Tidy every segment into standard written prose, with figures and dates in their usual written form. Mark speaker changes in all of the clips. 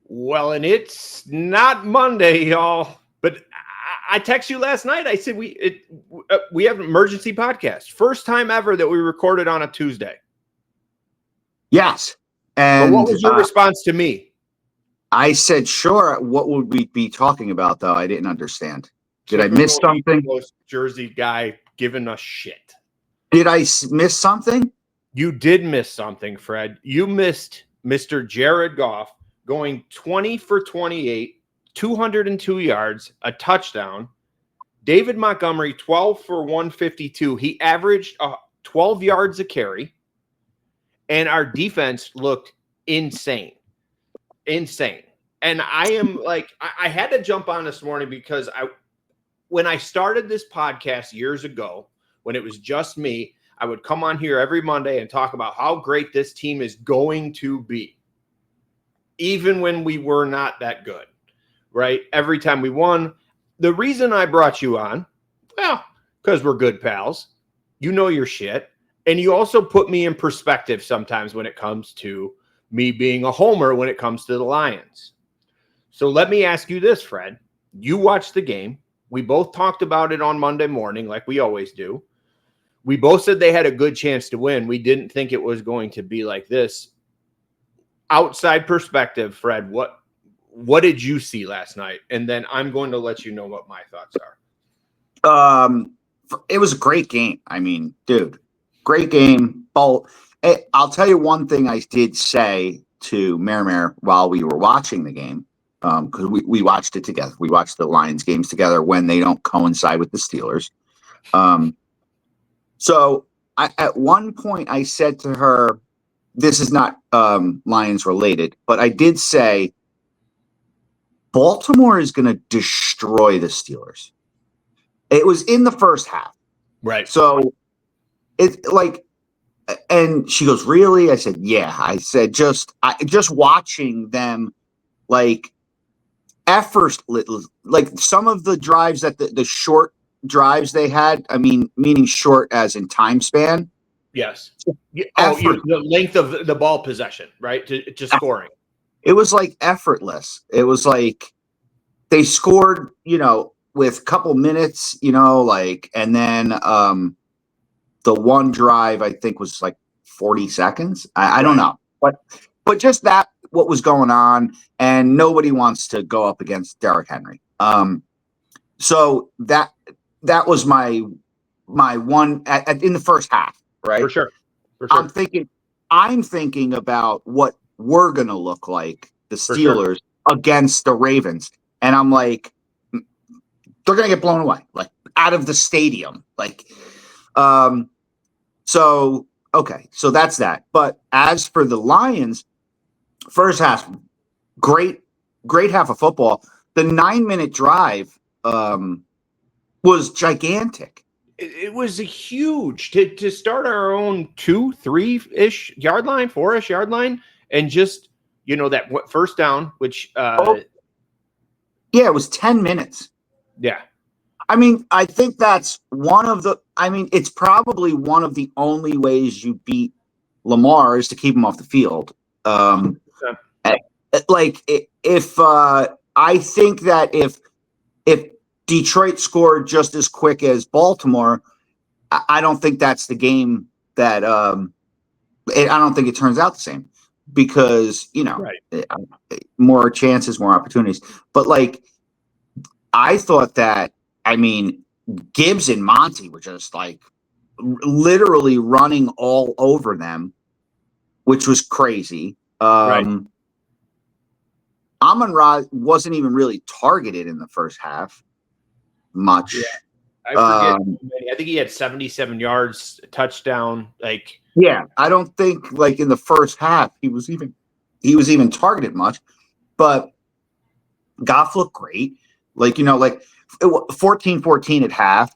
Speaker 1: Well, and it's not Monday, y'all. But I texted you last night. I said we have an emergency podcast. First time ever that we recorded on a Tuesday.
Speaker 2: Yes. And
Speaker 1: but what was your response to me?
Speaker 2: I said, sure. What would we be talking about, though? I didn't understand. Did I miss something?
Speaker 1: Jersey guy giving us shit.
Speaker 2: Did I miss something?
Speaker 1: You did miss something, Fred. You missed Mr. Jared Goff going 20 for 28, 202 yards, a touchdown. David Montgomery, 12 for 152. He averaged 12 yards a carry. And our defense looked insane. Insane. And I am like, I had to jump on this morning because when I started this podcast years ago, when it was just me, I would come on here every Monday and talk about how great this team is going to be. Even when we were not that good, right? Every time we won. The reason I brought you on, well, because we're good pals. You know your shit. And you also put me in perspective sometimes when it comes to me being a homer when it comes to the Lions. So let me ask you this, Fred. You watched the game. We both talked about it on Monday morning like we always do. We both said they had a good chance to win. We didn't think it was going to be like this. Outside perspective, Fred, what did you see last night? And then I'm going to let you know what my thoughts
Speaker 2: are. It was a great game. I mean, dude, great game. I'll tell you one thing I did say to Mare while we were watching the game, because we watched it together. We watched the Lions games together when they don't coincide with the Steelers. So at one point I said to her, this is not Lions related, but I did say Baltimore is going to destroy the Steelers. It was in the first half.
Speaker 1: Right.
Speaker 2: So it's like, and she goes, really? I said, yeah. I said, just watching them, like efforts, like some of the drives that the short drives they had, I mean, meaning short as in time span.
Speaker 1: Yes. The length of the ball possession, right? To scoring.
Speaker 2: It was like effortless. It was like they scored, with a couple minutes, like, and then the one drive I think was like 40 seconds. I don't know, but just that what was going on, and nobody wants to go up against Derrick Henry. So that was my one in the first half. Right.
Speaker 1: For sure.
Speaker 2: I'm thinking about what we're going to look like, the Steelers against the Ravens. And I'm like, they're going to get blown away, like out of the stadium. Like, so that's that. But as for the Lions, first half, great half of football. The 9-minute drive was gigantic.
Speaker 1: It was a huge to start our own 2-3-ish yard line, 4-ish yard line, and just that first down, which
Speaker 2: it was 10 minutes.
Speaker 1: Yeah,
Speaker 2: I mean, I think that's it's probably one of the only ways you beat Lamar is to keep him off the field. Like if I think that if Detroit scored just as quick as Baltimore, I don't think that's the game that I don't think it turns out the same because, more chances, more opportunities. But like, I thought that, Gibbs and Monty were just like literally running all over them, which was crazy. Amon-Ra wasn't even really targeted in the first half much.
Speaker 1: Yeah. I forget. I think he had 77 yards, a touchdown. Like,
Speaker 2: yeah, I don't think like in the first half he was even targeted much, but Goff looked great. Like, 14-14 at half.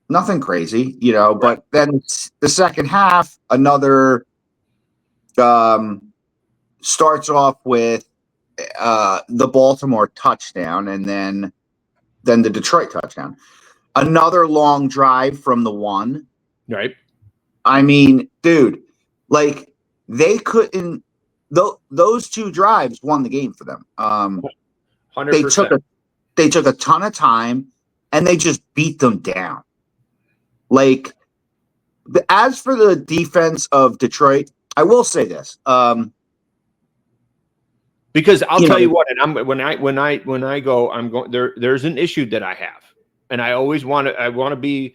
Speaker 2: Nothing crazy, but then the second half, another starts off with the Baltimore touchdown and then the Detroit touchdown. Another long drive from the one.
Speaker 1: Right.
Speaker 2: I mean, dude, Like they couldn't. Those 2 drives won the game for them.
Speaker 1: 100%.
Speaker 2: They took a ton of time, and they just beat them down. Like, as for the defense of Detroit, I will say this.
Speaker 1: Because I'll tell you what, and when I go, I'm going there. There's an issue that I have, and I always want to be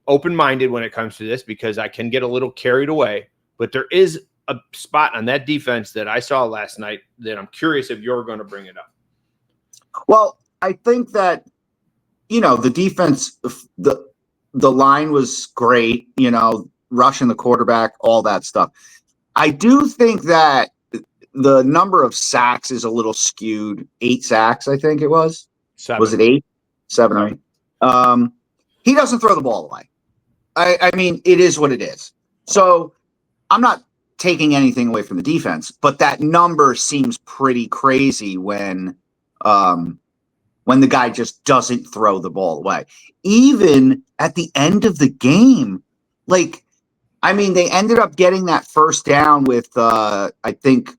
Speaker 1: open-minded when it comes to this, because I can get a little carried away. But there is a spot on that defense that I saw last night that I'm curious if you're going to bring it up.
Speaker 2: Well, I think that the defense, the line was great. Rushing the quarterback, all that stuff. I do think that the number of sacks is a little skewed. 8 sacks, I think it was.
Speaker 1: 7.
Speaker 2: Was it 8? 7 or 8? He doesn't throw the ball away. I mean, it is what it is. So I'm not taking anything away from the defense, but that number seems pretty crazy when the guy just doesn't throw the ball away. Even at the end of the game, they ended up getting that first down with, I think,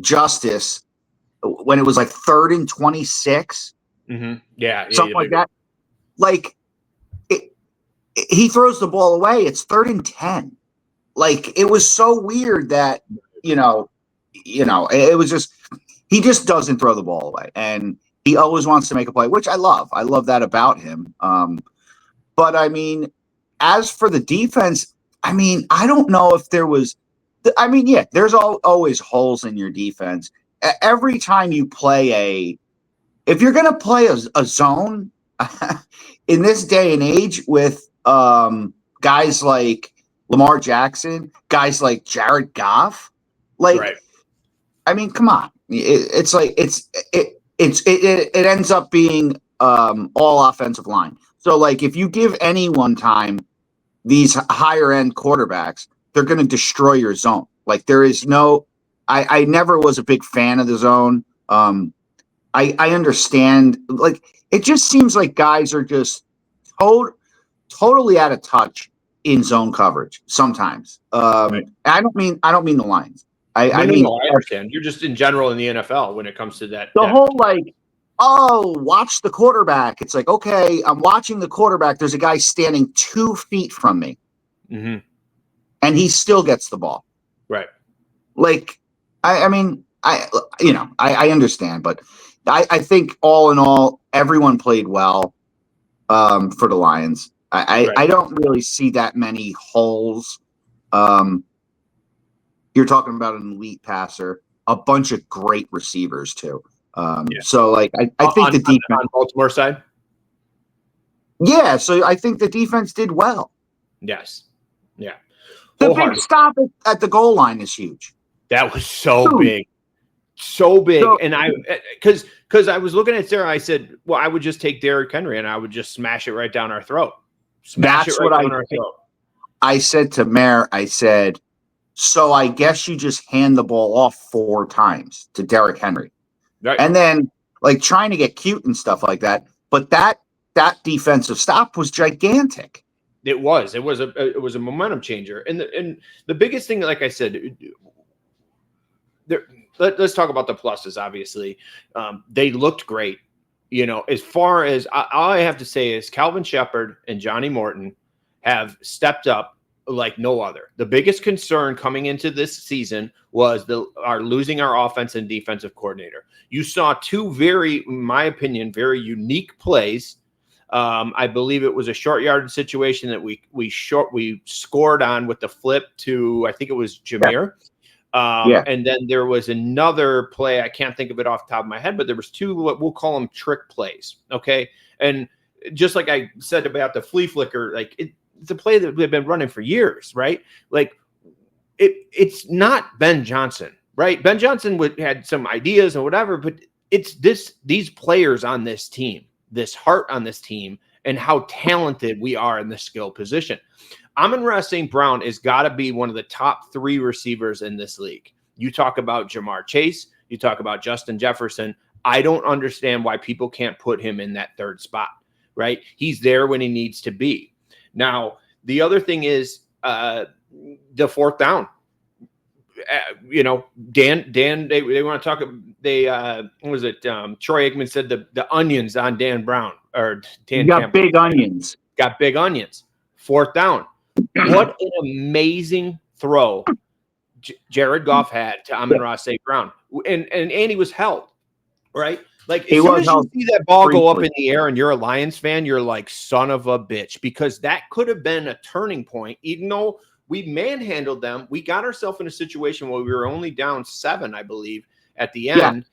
Speaker 2: Justice when it was like 3rd and 26.
Speaker 1: Mm-hmm. Yeah.
Speaker 2: Something like that. He throws the ball away. It's 3rd and 10. It was so weird that, it was just, he just doesn't throw the ball away. And he always wants to make a play, which I love. I love that about him. But I mean, as for the defense, I don't know if there was, there's always holes in your defense. Every time you play if you're going to play a zone in this day and age with guys like Lamar Jackson, guys like Jared Goff,
Speaker 1: right.
Speaker 2: Come on. It ends up being all offensive line. So if you give any one time these higher end quarterbacks, they're going to destroy your zone. There is no, I never was a big fan of the zone. I understand. It just seems like guys are just totally out of touch in zone coverage sometimes.
Speaker 1: Right.
Speaker 2: I don't mean the Lions. I
Speaker 1: understand. You're just in general in the NFL when it comes to that.
Speaker 2: Whole watch the quarterback. It's okay, I'm watching the quarterback. There's a guy standing 2 feet from me.
Speaker 1: Mm-hmm.
Speaker 2: And he still gets the ball.
Speaker 1: Right.
Speaker 2: I understand, but I think all in all, everyone played well for the Lions. I don't really see that many holes. You're talking about an elite passer, a bunch of great receivers too. So I think the defense
Speaker 1: on Baltimore side.
Speaker 2: Yeah, so I think the defense did well.
Speaker 1: Yes. Yeah.
Speaker 2: The big stop at the goal line is huge.
Speaker 1: That was so big. And because I was looking at Sarah, I said, well, I would just take Derrick Henry and I would just smash it right down our throat.
Speaker 2: I said to Mayor, so I guess you just hand the ball off 4 times to Derrick Henry.
Speaker 1: Right.
Speaker 2: And then trying to get cute and stuff like that. But that defensive stop was gigantic.
Speaker 1: It was a momentum changer. And the biggest thing, like I said, let's talk about the pluses. Obviously, they looked great. As far as all I have to say is Calvin Shepard and Johnny Morton have stepped up like no other. The biggest concern coming into this season was losing our offense and defensive coordinator. You saw 2 very, in my opinion, very unique plays. I believe it was a short yardage situation that we scored on with the flip to, I think it was Jahmyr. And then there was another play. I can't think of it off the top of my head, but there was 2, what we'll call them trick plays. Okay. And just like I said about the flea flicker, it's a play that we've been running for years, right? It's not Ben Johnson, right? Ben Johnson had some ideas and whatever, but it's these players on this team, this heart on this team, and how talented we are in the skill position. Amon-Ra St. Brown has got to be one of the top 3 receivers in this league. You talk about Ja'Marr Chase, you talk about Justin Jefferson. I don't understand why people can't put him in that 3rd spot, right? He's there when he needs to be. Now, the other thing is the fourth down. Dan, they want to talk. What was it? Troy Aikman said the onions on Dan Brown or Dan.
Speaker 2: You got
Speaker 1: Campbell.
Speaker 2: big onions.
Speaker 1: Got big onions. Fourth down. What an amazing throw Jared Goff had to Amon-Ra St. Brown. And Andy was held, right? Like, as soon as you see that ball go up in the air and you're a Lions fan, you're like, son of a bitch, because that could have been a turning point. Even though we manhandled them, we got ourselves in a situation where we were only down 7, I believe, at the end.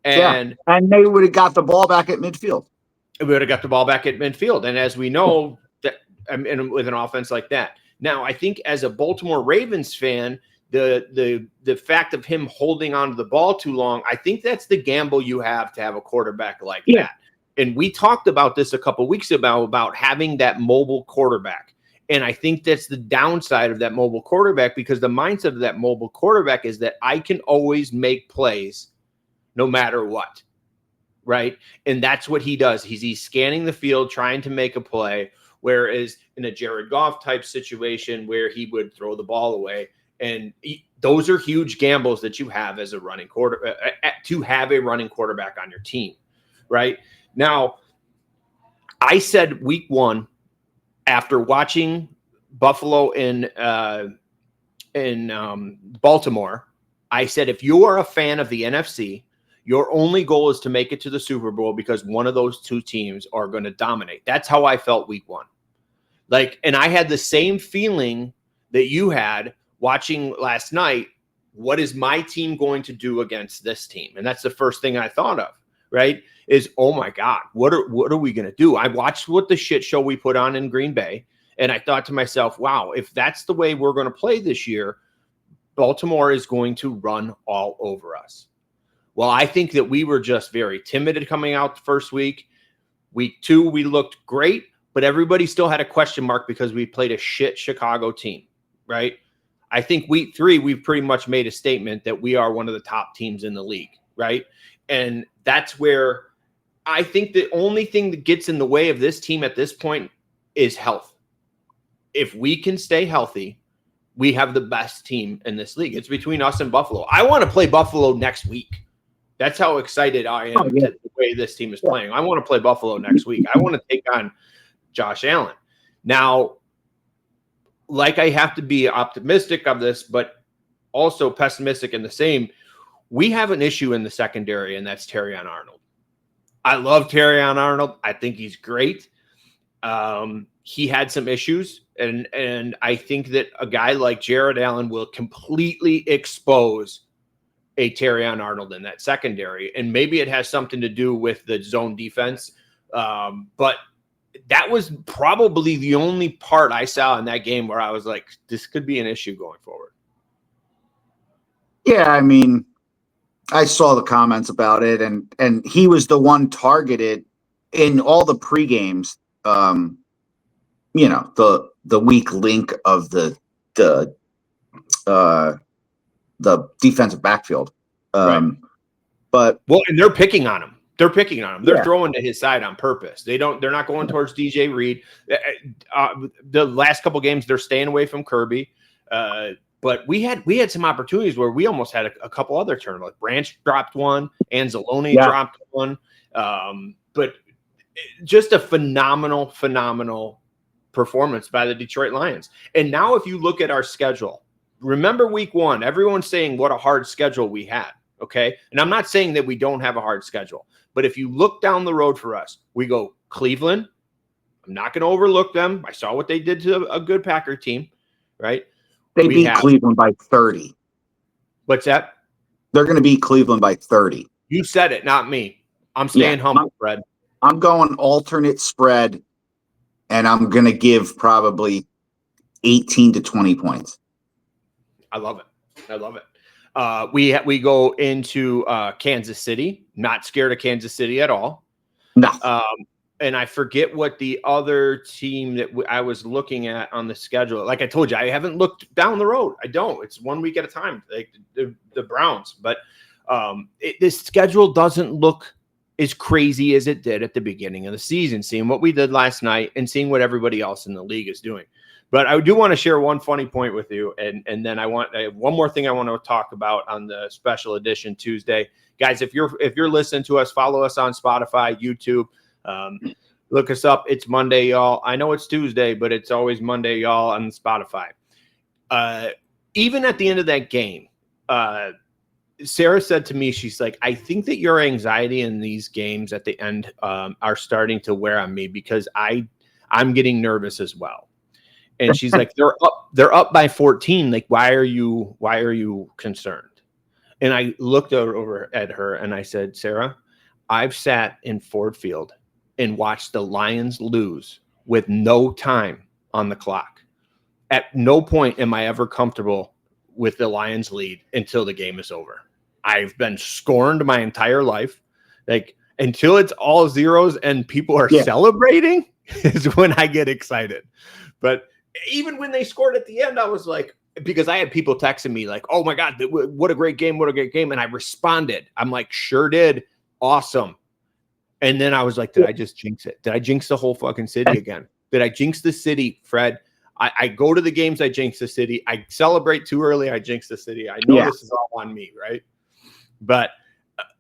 Speaker 1: And
Speaker 2: they would have got the ball back at midfield.
Speaker 1: We would have got the ball back at midfield. And as we know, that and with an offense like that. Now, I think as a Baltimore Ravens fan, the fact of him holding on to the ball too long, I think that's the gamble you have to have a quarterback like that. And we talked about this a couple of weeks ago about having that mobile quarterback. And I think that's the downside of that mobile quarterback, because the mindset of that mobile quarterback is that I can always make plays no matter what. Right. And that's what he does. He's scanning the field, trying to make a play. Whereas in a Jared Goff type situation where he would throw the ball away, and those are huge gambles that you have as a running quarterback, to have a running quarterback on your team. Right now, I said week 1 after watching Buffalo in Baltimore, I said, if you are a fan of the NFC, your only goal is to make it to the Super Bowl, because one of those two teams are going to dominate. That's how I felt week 1. Like, and I had the same feeling that you had watching last night. What is my team going to do against this team? And that's the first thing I thought of, right? Is, oh my God, what are we going to do? I watched what the shit show we put on in Green Bay, and I thought to myself, wow, if that's the way we're going to play this year, Baltimore is going to run all over us. Well, I think that we were just very timid coming out the first week. Week 2, we looked great, but everybody still had a question mark because we played a shit Chicago team, right? I think week 3, we've pretty much made a statement that we are one of the top teams in the league, right? And that's where I think the only thing that gets in the way of this team at this point is health. If we can stay healthy, we have the best team in this league. It's between us and Buffalo. I want to play Buffalo next week. That's how excited I am to the way this team is playing. I want to play Buffalo next week. I want to take on Josh Allen. Now, like, I have to be optimistic of this, but also pessimistic in the same. We have an issue in the secondary, and that's Terrion Arnold. I love Terrion Arnold. I think he's great. He had some issues, and I think that a guy like Jared Allen will completely expose a Terrion Arnold in that secondary. And maybe it has something to do with the zone defense. But that was probably the only part I saw in that game where I was like, this could be an issue going forward.
Speaker 2: Yeah, I mean, I saw the comments about it, and he was the one targeted in all the pre-games. The weak link of the defensive backfield.
Speaker 1: Right.
Speaker 2: But
Speaker 1: and they're picking on him. They're throwing to his side on purpose. They're not going towards DJ Reed. The last couple games, they're staying away from Kirby. But we had some opportunities where we almost had a couple other turnovers. Branch dropped one, Anzalone dropped one. But just a phenomenal performance by the Detroit Lions. And now if you look at our schedule, remember week 1, everyone's saying what a hard schedule we had, okay? And I'm not saying that we don't have a hard schedule, but if you look down the road for us, we go Cleveland. I'm not going to overlook them. I saw what they did to a good Packer team, right?
Speaker 2: They beat Cleveland by 30.
Speaker 1: What's that?
Speaker 2: They're going to beat Cleveland by 30.
Speaker 1: You said it, not me. I'm staying humble, Fred.
Speaker 2: I'm going alternate spread, and I'm going to give probably 18 to 20 points.
Speaker 1: I love it. We go into Kansas City. Not scared of Kansas City at all.
Speaker 2: No.
Speaker 1: And I forget what the other team that I was looking at on the schedule. Like I told you, I haven't looked down the road. I don't. It's 1 week at a time. Like the Browns. But this schedule doesn't look as crazy as it did at the beginning of the season. Seeing what we did last night and seeing what everybody else in the league is doing. But I do want to share one funny point with you, and then I have one more thing I want to talk about on the special edition Tuesday, guys. If you're listening to us, follow us on Spotify, YouTube. Look us up. It's Monday, y'all. I know it's Tuesday, but it's always Monday, y'all, on Spotify. Even at the end of that game, Sarah said to me, she's like, I think that your anxiety in these games at the end are starting to wear on me because I'm getting nervous as well. And she's like, they're up by 14. Like, why are you concerned? And I looked over at her and I said, Sarah, I've sat in Ford Field and watched the Lions lose with no time on the clock. At no point am I ever comfortable with the Lions lead until the game is over. I've been scorned my entire life. Like, until it's all zeros and people are celebrating is when I get excited. But even when they scored at the end, I was like, because I had people texting me like, oh my God, what a great game. What a great game. And I responded. I'm like, sure did. Awesome. And then I was like, did I just jinx it? Did I jinx the whole fucking city again? Did I jinx the city, Fred? I go to the games, I jinx the city. I celebrate too early, I jinx the city. I know this is all on me, right? But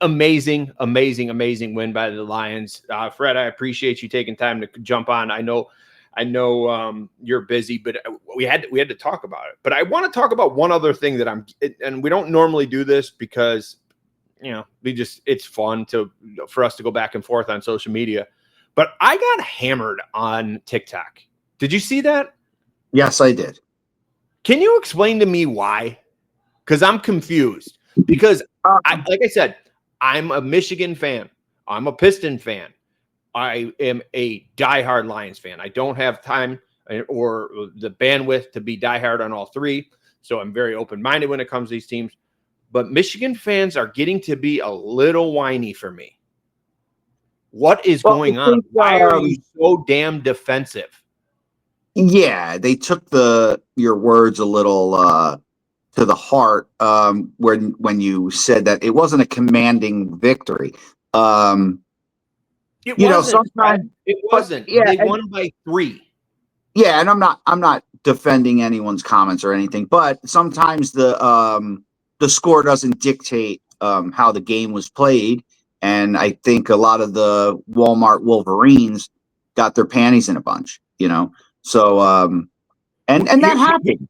Speaker 1: amazing win by the Lions. Fred, I appreciate you taking time to jump on. I know you're busy, but we had to talk about it. But I want to talk about one other thing and we don't normally do this because it's fun for us to go back and forth on social media. But I got hammered on TikTok. Did you see that?
Speaker 2: Yes, I did.
Speaker 1: Can you explain to me why? Because I'm confused. Because like I said, I'm a Michigan fan. I'm a Piston fan. I am a diehard Lions fan. I don't have time or the bandwidth to be diehard on all three. So I'm very open-minded when it comes to these teams. But Michigan fans are getting to be a little whiny for me. What is going on? Why are you so damn defensive?
Speaker 2: Yeah, they took your words a little to the heart when you said that it wasn't a commanding victory.
Speaker 1: It wasn't.
Speaker 2: Sometimes
Speaker 1: it wasn't. They won by 3.
Speaker 2: Yeah, and I'm not defending anyone's comments or anything, but sometimes the score doesn't dictate how the game was played, and I think a lot of the Walmart Wolverines got their panties in a bunch, So and that happened,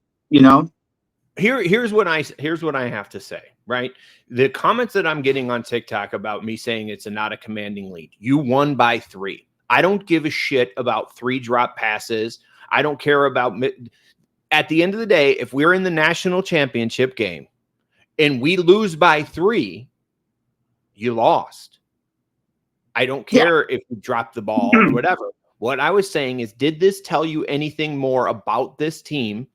Speaker 1: Here's what I have to say, right? The comments that I'm getting on TikTok about me saying it's not a commanding lead. You won by 3. I don't give a shit about 3 drop passes. I don't care about at the end of the day, if we're in the national championship game and we lose by 3, you lost. I don't care if you drop the ball or whatever. What I was saying is, did this tell you anything more about this team?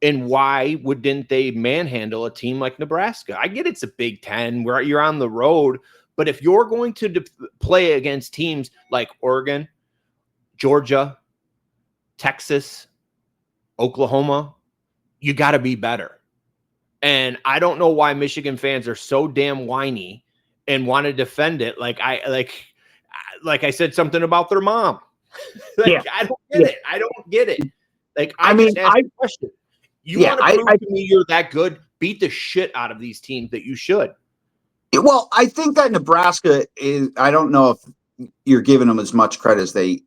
Speaker 1: And why didn't they manhandle a team like Nebraska? I get it's a Big Ten where you're on the road, but if you're going to play against teams like Oregon, Georgia, Texas, Oklahoma, you got to be better. And I don't know why Michigan fans are so damn whiny and want to defend it. Like I said something about their mom. I don't get it. I don't get it. Like I just asked a question. You want to prove to me you're that good? Beat the shit out of these teams that you should.
Speaker 2: Well, I think that Nebraska is. I don't know if you're giving them as much credit as they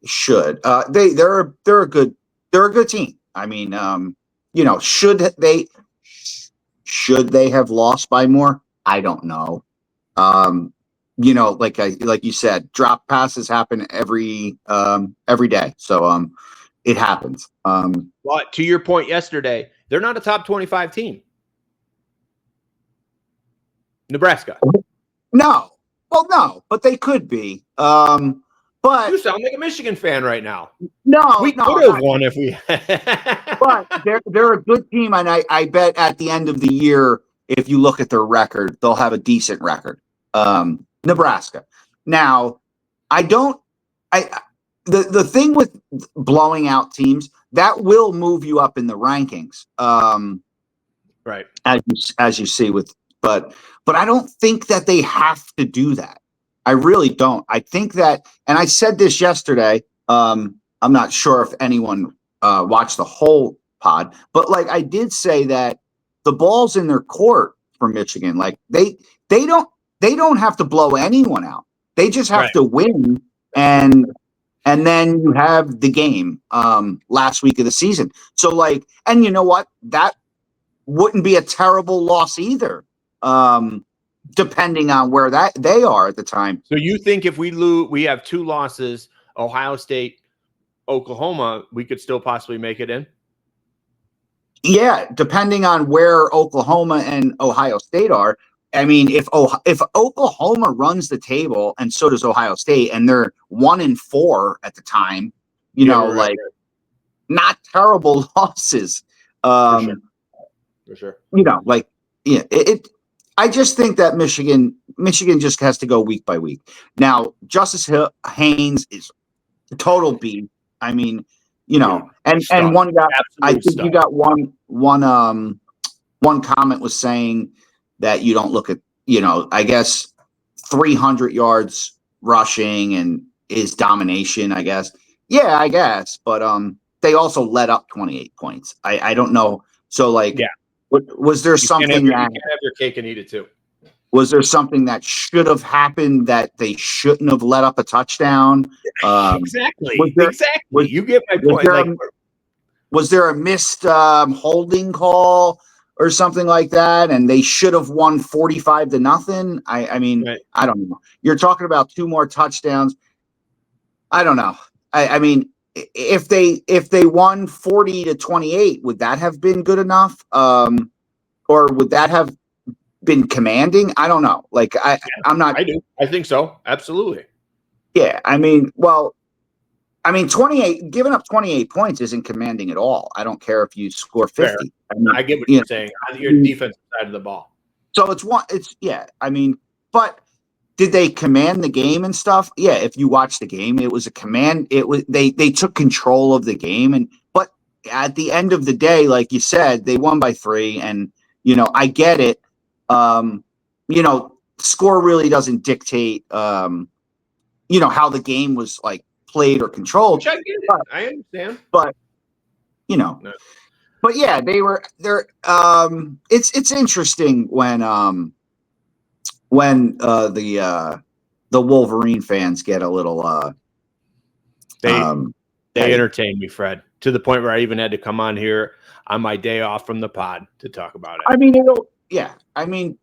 Speaker 2: should. They're a good team. I mean, should they have lost by more? I don't know. Like you said, drop passes happen every day. So it happens.
Speaker 1: But to your point yesterday, they're not a top 25 team. Nebraska.
Speaker 2: No. Well, no, but they could be. But
Speaker 1: you sound like a Michigan fan right now.
Speaker 2: No,
Speaker 1: we could have won if we.
Speaker 2: But they're a good team, and I bet at the end of the year, if you look at their record, they'll have a decent record. Nebraska. Now, the thing with blowing out teams, that will move you up in the rankings.
Speaker 1: Right.
Speaker 2: As you see but I don't think that they have to do that. I really don't. I think that, and I said this yesterday, I'm not sure if anyone watch the whole pod, but like I did say that the ball's in their court for Michigan. Like they don't have to blow anyone out. They just have to win, and then you have the game last week of the season. So like, and you know what? That wouldn't be a terrible loss either. Depending on where that they are at the time.
Speaker 1: So you think if we lose, we have 2 losses, Ohio State, Oklahoma, we could still possibly make it in?
Speaker 2: Yeah, depending on where Oklahoma and Ohio State are. I mean, if Oklahoma runs the table and so does Ohio State, and they're 1-4 at the time, you know, like not terrible losses.
Speaker 1: For sure.
Speaker 2: You know, like yeah, I just think that Michigan just has to go week by week. Now, Justice Haynes is a total B. I mean, you know, and one guy, I think you got one comment was saying that you don't look at, you know, I guess 300 yards rushing and is domination, I guess. Yeah, I guess, but they also let up 28 points. I don't know. So like, yeah. Was there something
Speaker 1: you can't have your cake and eat it too?
Speaker 2: Was there something that should have happened that they shouldn't have let up a touchdown?
Speaker 1: Exactly. You get my point.
Speaker 2: Was there a missed holding call or something like that, and they should have won 45-0? I mean, right. I don't know. You're talking about 2 more touchdowns. I don't know. I mean, if they won 40-28, would that have been good enough? Or would that have been commanding? I don't know. Like I'm not.
Speaker 1: I do. I think so. Absolutely.
Speaker 2: Yeah. I mean, 28 giving up 28 points isn't commanding at all. I don't care if you score 50.
Speaker 1: I get what you're saying on your defensive side of the ball.
Speaker 2: So it's yeah. I mean, but did they command the game and stuff? Yeah. If you watch the game, it was a command. It was they took control of the game, but at the end of the day, like you said, they won by 3, and you know I get it. You know, score really doesn't dictate, you know, how the game was like played or controlled.
Speaker 1: Which I get it. I understand.
Speaker 2: But, you know, but yeah, they're, it's interesting when the Wolverine fans get a little,
Speaker 1: they entertain me, Fred, to the point where I even had to come on here on my day off from the pod to talk about it.
Speaker 2: I mean, yeah, I mean,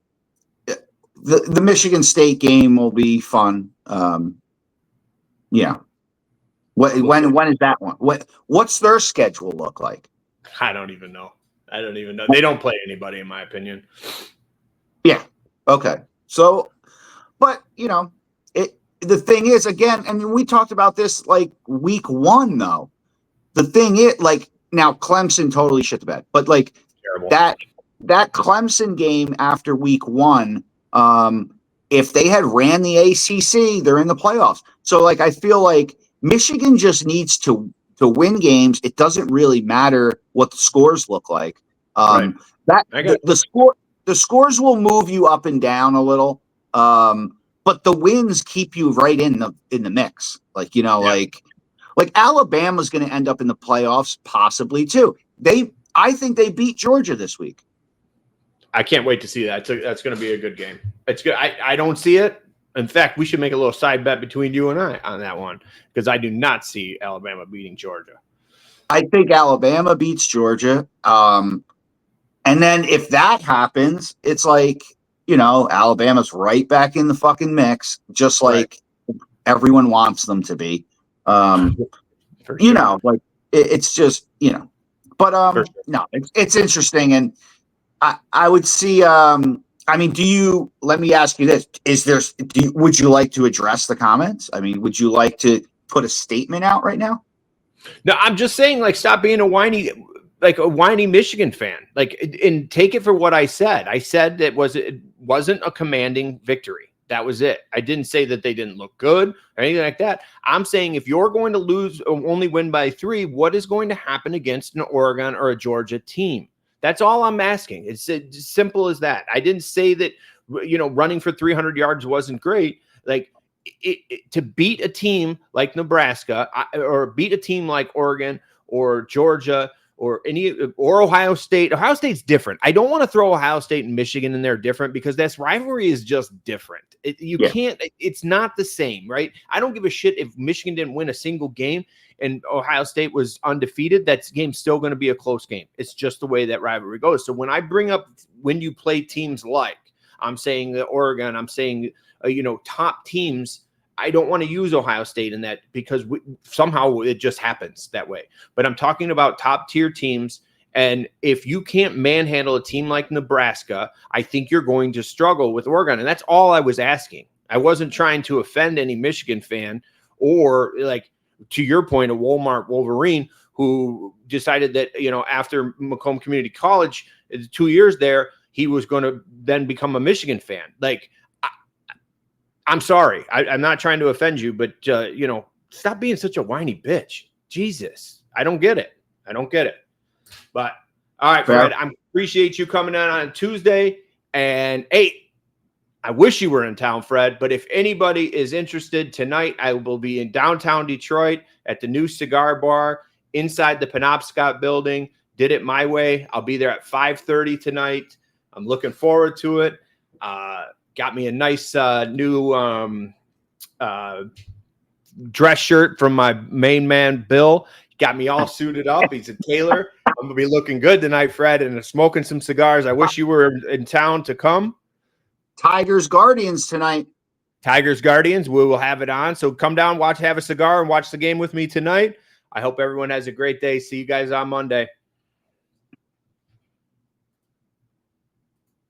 Speaker 2: the Michigan State game will be fun. Yeah. When is that one? What's their schedule look like?
Speaker 1: I don't even know. They don't play anybody, in my opinion.
Speaker 2: Yeah. Okay. So, but you know, the thing is, again, I mean, we talked about this like week 1, though. The thing is, like, now Clemson totally shit the bed, but like terrible. That Clemson game after week 1, if they had ran the ACC, they're in the playoffs. So like, I feel like Michigan just needs to win games. It doesn't really matter what the scores look like.
Speaker 1: Right.
Speaker 2: The scores will move you up and down a little. But the wins keep you right in the mix. Like, you know, like Alabama's going to end up in the playoffs possibly too. I think they beat Georgia this week.
Speaker 1: I can't wait to see that. That's going to be a good game. It's good. I don't see it. In fact, we should make a little side bet between you and I on that one, because I do not see Alabama beating Georgia.
Speaker 2: I think Alabama beats Georgia. And then if that happens, it's like, you know, Alabama's right back in the fucking mix, just like everyone wants them to be. You know, like it's just, you know, but no, it's interesting. And I would see, I mean, let me ask you this. Would you like to address the comments? I mean, would you like to put a statement out right now?
Speaker 1: No, I'm just saying, like, stop being a whiny Michigan fan. Like, and take it for what I said. I said it wasn't a commanding victory. That was it. I didn't say that they didn't look good or anything like that. I'm saying if you're going to lose or only win by 3, what is going to happen against an Oregon or a Georgia team? That's all I'm asking. It's as simple as that. I didn't say that, you know, running for 300 yards wasn't great. Like, to beat a team like Nebraska or beat a team like Oregon or Georgia or Ohio State. Ohio State's different. I don't want to throw Ohio State and Michigan in there different because this rivalry is just different. It's not the same, right? I don't give a shit if Michigan didn't win a single game and Ohio State was undefeated. That game's still going to be a close game. It's just the way that rivalry goes. So when I bring up when you play teams like, I'm saying that Oregon, I'm saying, top teams, I don't want to use Ohio State in that because somehow it just happens that way. But I'm talking about top tier teams. And if you can't manhandle a team like Nebraska, I think you're going to struggle with Oregon. And that's all I was asking. I wasn't trying to offend any Michigan fan or, like, to your point, a Walmart Wolverine who decided that, after Macomb Community College, 2 years there, he was going to then become a Michigan fan. Like, I'm sorry. I'm not trying to offend you, but, stop being such a whiny bitch. Jesus. I don't get it. But, all right, Fred, I appreciate you coming on Tuesday. And, hey, I wish you were in town, Fred. But if anybody is interested tonight, I will be in downtown Detroit at the new cigar bar inside the Penobscot building. Did it my way. I'll be there at 5:30 tonight. I'm looking forward to it. Got me a nice new dress shirt from my main man, Bill. Got me all suited up. He's a tailor. I'm going to be looking good tonight, Fred, and smoking some cigars. I wish you were in town to come.
Speaker 2: Tigers Guardians tonight.
Speaker 1: Tigers Guardians. We will have it on. So come down, have a cigar, and watch the game with me tonight. I hope everyone has a great day. See you guys on Monday.